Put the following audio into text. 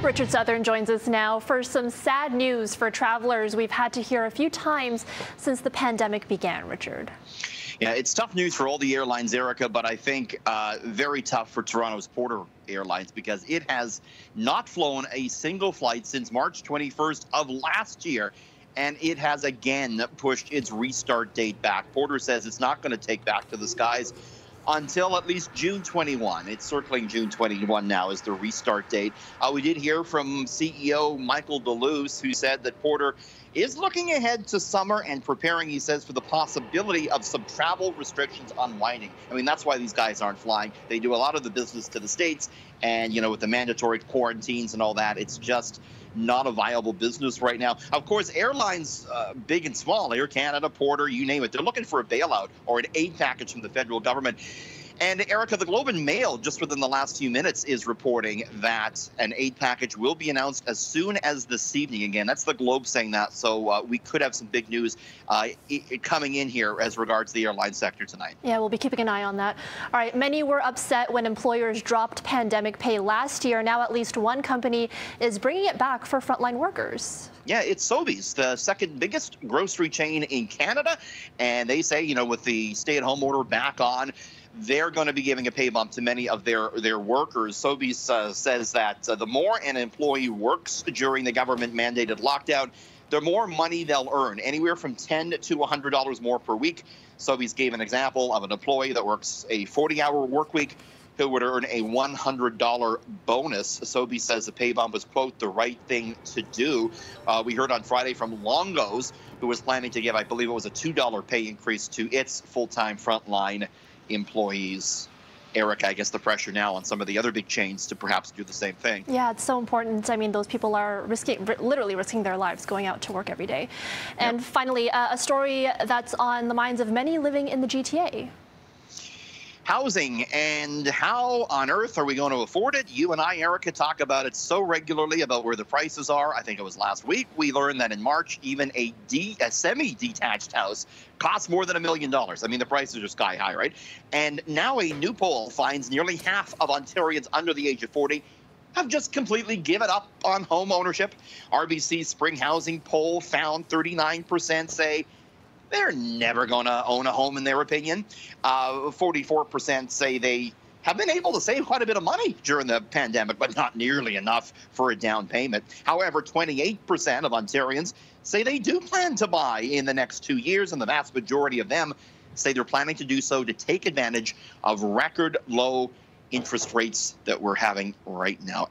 Richard Southern joins us now for some sad news for travelers we've had to hear a few times since the pandemic began, Richard. Yeah, it's tough news for all the airlines, Erica, but I think very tough for Toronto's Porter Airlines because it has not flown a single flight since March 21st of last year. And it has again pushed its restart date back. Porter says it's not going to take back to the skies until at least June 21. It's circling June 21 now as the restart date. We did hear from CEO Michael Deleuze, who said that Porter is looking ahead to summer and preparing, he says, for the possibility of some travel restrictions unwinding. I mean, that's why these guys aren't flying. They do a lot of the business to the States, and, you know, with the mandatory quarantines and all that, it's just not a viable business right now. Of course, airlines, big and small, Air Canada, Porter, you name it, they're looking for a bailout or an aid package from the federal government. And Erica, the Globe and Mail, just within the last few minutes, is reporting that an aid package will be announced as soon as this evening. Again, that's the Globe saying that, so we could have some big news coming in here as regards the airline sector tonight. Yeah, we'll be keeping an eye on that. All right, many were upset when employers dropped pandemic pay last year. Now at least one company is bringing it back for frontline workers. Yeah, it's SOBEY'S, the second biggest grocery chain in Canada. And they say, you know, with the stay-at-home order back on, they're going to be giving a pay bump to many of their workers. SOBEY'S says that the more an employee works during the government-mandated lockdown, the more money they'll earn, anywhere from $10 to $100 more per week. SOBEY'S gave an example of an employee that works a 40-hour work week who would earn a $100 bonus. SOBEY'S says the pay bump is, quote, the right thing to do. We heard on Friday from Longo's, who was planning to give, I believe it was a $2 pay increase to its full-time frontline employees. Erica, I guess the pressure now on some of the other big chains to perhaps do the same thing. Yeah, it's so important. I mean, those people are literally risking their lives going out to work every day. And finally, a story that's on the minds of many living in the GTA. Housing, and how on earth are we going to afford it? You and I, Erica, talk about it so regularly about where the prices are. I think it was last week we learned that in March, even a semi-detached house costs more than $1 million. I mean, the prices are sky high, right? And now a new poll finds nearly half of Ontarians under the age of 40 have just completely given up on home ownership. RBC's spring housing poll found 39% say they're never going to own a home, in their opinion. 44% say they have been able to save quite a bit of money during the pandemic, but not nearly enough for a down payment. However, 28% of Ontarians say they do plan to buy in the next 2 years, and the vast majority of them say they're planning to do so to take advantage of record low interest rates that we're having right now.